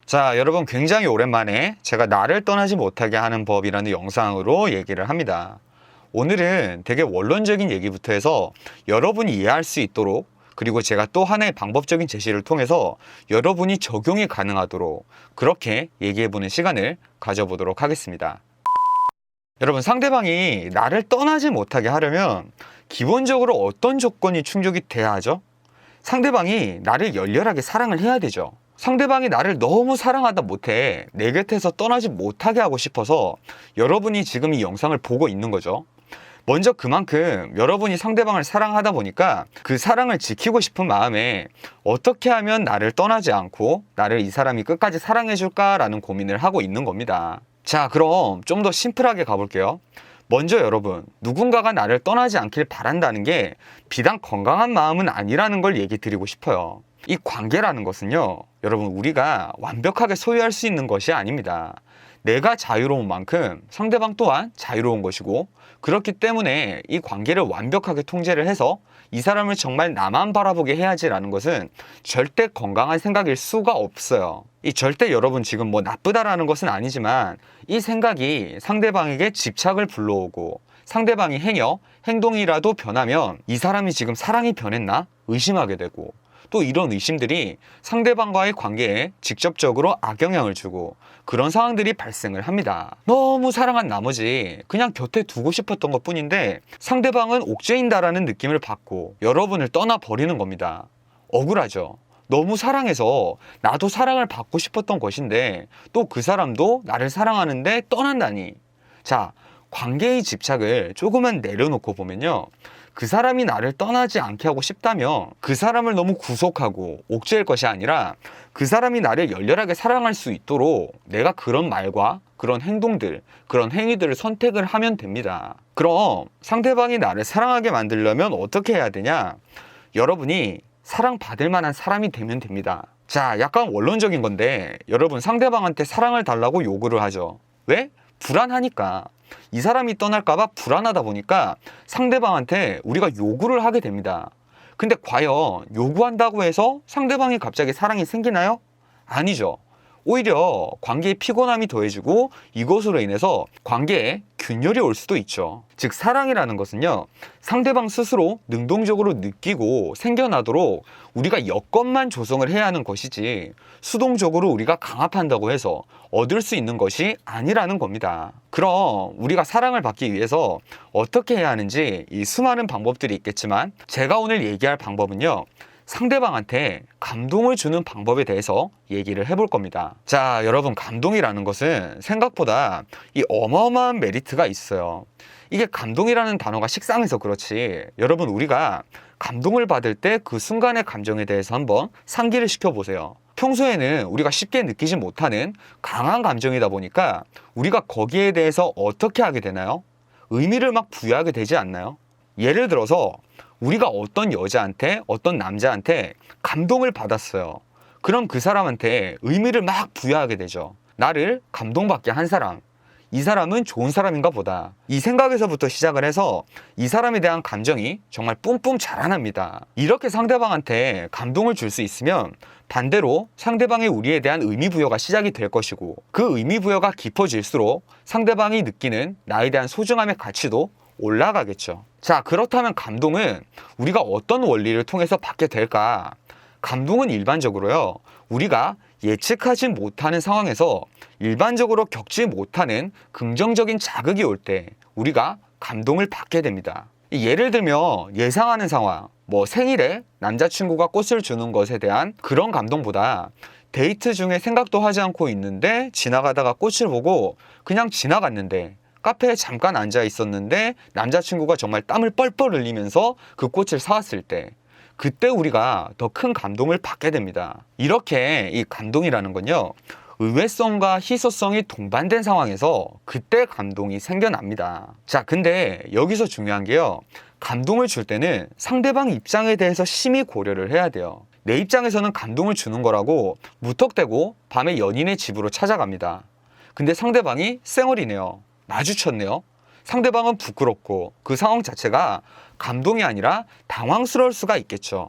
자, 여러분 굉장히 오랜만에 제가 나를 떠나지 못하게 하는 법이라는 영상으로 얘기를 합니다. 오늘은 되게 원론적인 얘기부터 해서 여러분이 이해할 수 있도록, 그리고 제가 또 하나의 방법적인 제시를 통해서 여러분이 적용이 가능하도록 그렇게 얘기해보는 시간을 가져보도록 하겠습니다. 여러분, 상대방이 나를 떠나지 못하게 하려면 기본적으로 어떤 조건이 충족이 돼야 하죠? 상대방이 나를 열렬하게 사랑을 해야 되죠. 상대방이 나를 너무 사랑하다 못해 내 곁에서 떠나지 못하게 하고 싶어서 여러분이 지금 이 영상을 보고 있는 거죠. 먼저 그만큼 여러분이 상대방을 사랑하다 보니까 그 사랑을 지키고 싶은 마음에 어떻게 하면 나를 떠나지 않고 나를 이 사람이 끝까지 사랑해 줄까라는 고민을 하고 있는 겁니다. 자, 그럼 좀 더 심플하게 가볼게요. 먼저 여러분, 누군가가 나를 떠나지 않길 바란다는 게 비단 건강한 마음은 아니라는 걸 얘기 드리고 싶어요. 이 관계라는 것은요, 여러분, 우리가 완벽하게 소유할 수 있는 것이 아닙니다. 내가 자유로운 만큼 상대방 또한 자유로운 것이고, 그렇기 때문에 이 관계를 완벽하게 통제를 해서 이 사람을 정말 나만 바라보게 해야지라는 것은 절대 건강한 생각일 수가 없어요. 이 절대 여러분 지금 뭐 나쁘다라는 것은 아니지만 이 생각이 상대방에게 집착을 불러오고 상대방이 행동이라도 변하면 이 사람이 지금 사랑이 변했나 의심하게 되고, 또 이런 의심들이 상대방과의 관계에 직접적으로 악영향을 주고 그런 상황들이 발생을 합니다. 너무 사랑한 나머지 그냥 곁에 두고 싶었던 것 뿐인데 상대방은 옥죄인다라는 느낌을 받고 여러분을 떠나버리는 겁니다. 억울하죠. 너무 사랑해서 나도 사랑을 받고 싶었던 것인데 또 그 사람도 나를 사랑하는데 떠난다니. 자, 관계의 집착을 조금만 내려놓고 보면요, 그 사람이 나를 떠나지 않게 하고 싶다면 그 사람을 너무 구속하고 옥죄일 것이 아니라 그 사람이 나를 열렬하게 사랑할 수 있도록 내가 그런 말과 그런 행동들, 그런 행위들을 선택을 하면 됩니다. 그럼 상대방이 나를 사랑하게 만들려면 어떻게 해야 되냐? 여러분이 사랑받을 만한 사람이 되면 됩니다. 자, 약간 원론적인 건데 여러분, 상대방한테 사랑을 달라고 요구를 하죠. 왜? 불안하니까. 이 사람이 떠날까봐 불안하다 보니까 상대방한테 우리가 요구를 하게 됩니다. 근데 과연 요구한다고 해서 상대방이 갑자기 사랑이 생기나요? 아니죠. 오히려 관계에 피곤함이 더해지고 이것으로 인해서 관계에 균열이 올 수도 있죠. 즉, 사랑이라는 것은요, 상대방 스스로 능동적으로 느끼고 생겨나도록 우리가 여건만 조성을 해야 하는 것이지 수동적으로 우리가 강압한다고 해서 얻을 수 있는 것이 아니라는 겁니다. 그럼 우리가 사랑을 받기 위해서 어떻게 해야 하는지 이 수많은 방법들이 있겠지만 제가 오늘 얘기할 방법은요, 상대방한테 감동을 주는 방법에 대해서 얘기를 해볼 겁니다. 자, 여러분, 감동이라는 것은 생각보다 이 어마어마한 메리트가 있어요. 이게 감동이라는 단어가 식상해서 그렇지, 여러분, 우리가 감동을 받을 때 그 순간의 감정에 대해서 한번 상기를 시켜보세요. 평소에는 우리가 쉽게 느끼지 못하는 강한 감정이다 보니까 우리가 거기에 대해서 어떻게 하게 되나요? 의미를 막 부여하게 되지 않나요? 예를 들어서 우리가 어떤 여자한테, 어떤 남자한테 감동을 받았어요. 그럼 그 사람한테 의미를 막 부여하게 되죠. 나를 감동받게 한 사람, 이 사람은 좋은 사람인가 보다. 이 생각에서부터 시작을 해서 이 사람에 대한 감정이 정말 뿜뿜 자라납니다. 이렇게 상대방한테 감동을 줄 수 있으면 반대로 상대방의 우리에 대한 의미 부여가 시작이 될 것이고, 그 의미 부여가 깊어질수록 상대방이 느끼는 나에 대한 소중함의 가치도 올라가겠죠. 자, 그렇다면 감동은 우리가 어떤 원리를 통해서 받게 될까? 감동은 일반적으로요, 우리가 예측하지 못하는 상황에서 일반적으로 겪지 못하는 긍정적인 자극이 올 때 우리가 감동을 받게 됩니다. 예를 들면 예상하는 상황, 뭐 생일에 남자친구가 꽃을 주는 것에 대한 그런 감동보다 데이트 중에 생각도 하지 않고 있는데 지나가다가 꽃을 보고 그냥 지나갔는데 카페에 잠깐 앉아 있었는데 남자친구가 정말 땀을 뻘뻘 흘리면서 그 꽃을 사왔을 때, 그때 우리가 더 큰 감동을 받게 됩니다. 이렇게 이 감동이라는 건요, 의외성과 희소성이 동반된 상황에서 그때 감동이 생겨납니다. 자, 근데 여기서 중요한 게요, 감동을 줄 때는 상대방 입장에 대해서 심히 고려를 해야 돼요. 내 입장에서는 감동을 주는 거라고 무턱대고 밤에 연인의 집으로 찾아갑니다. 근데 상대방이 쌩얼이네요. 마주쳤네요. 상대방은 부끄럽고 그 상황 자체가 감동이 아니라 당황스러울 수가 있겠죠.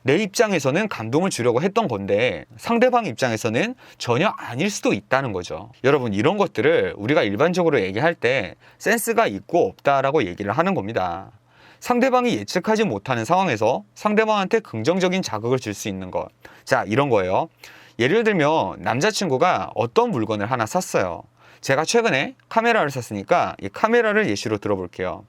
내 입장에서는 감동을 주려고 했던 건데 상대방 입장에서는 전혀 아닐 수도 있다는 거죠. 여러분, 이런 것들을 우리가 일반적으로 얘기할 때 센스가 있고 없다라고 얘기를 하는 겁니다. 상대방이 예측하지 못하는 상황에서 상대방한테 긍정적인 자극을 줄 수 있는 것. 자, 이런 거예요. 예를 들면 남자친구가 어떤 물건을 하나 샀어요. 제가 최근에 카메라를 샀으니까 이 카메라를 예시로 들어볼게요.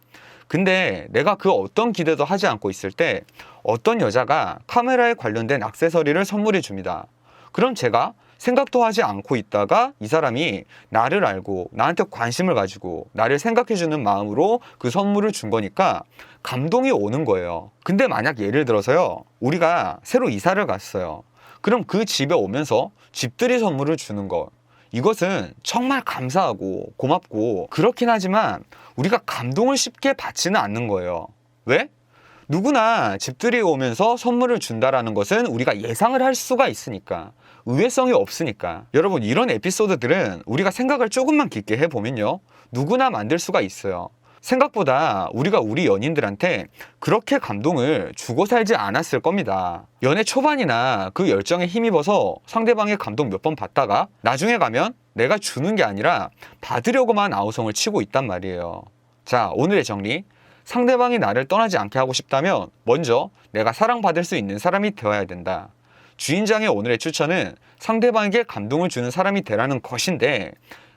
근데 내가 그 어떤 기대도 하지 않고 있을 때 어떤 여자가 카메라에 관련된 액세서리를 선물해 줍니다. 그럼 제가 생각도 하지 않고 있다가 이 사람이 나를 알고 나한테 관심을 가지고 나를 생각해주는 마음으로 그 선물을 준 거니까 감동이 오는 거예요. 근데 만약 예를 들어서요, 우리가 새로 이사를 갔어요. 그럼 그 집에 오면서 집들이 선물을 주는 것, 이것은 정말 감사하고 고맙고 그렇긴 하지만 우리가 감동을 쉽게 받지는 않는 거예요. 왜? 누구나 집들이 오면서 선물을 준다라는 것은 우리가 예상을 할 수가 있으니까, 의외성이 없으니까. 여러분, 이런 에피소드들은 우리가 생각을 조금만 깊게 해보면요, 누구나 만들 수가 있어요. 생각보다 우리가 우리 연인들한테 그렇게 감동을 주고 살지 않았을 겁니다. 연애 초반이나 그 열정에 힘입어서 상대방의 감동 몇 번 받다가 나중에 가면 내가 주는 게 아니라 받으려고만 아우성을 치고 있단 말이에요. 자, 오늘의 정리. 상대방이 나를 떠나지 않게 하고 싶다면 먼저 내가 사랑받을 수 있는 사람이 되어야 된다. 주인장의 오늘의 추천은 상대방에게 감동을 주는 사람이 되라는 것인데,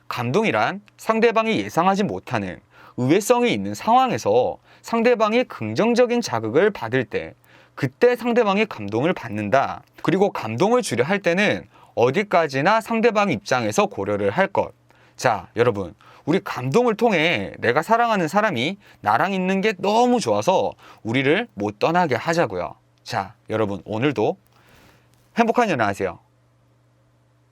감동이란 상대방이 예상하지 못하는 의외성이 있는 상황에서 상대방이 긍정적인 자극을 받을 때, 그때 상대방이 감동을 받는다. 그리고 감동을 주려 할 때는 어디까지나 상대방 입장에서 고려를 할 것. 자, 여러분, 우리 감동을 통해 내가 사랑하는 사람이 나랑 있는 게 너무 좋아서 우리를 못 떠나게 하자고요. 자, 여러분, 오늘도 행복한 연애 하세요.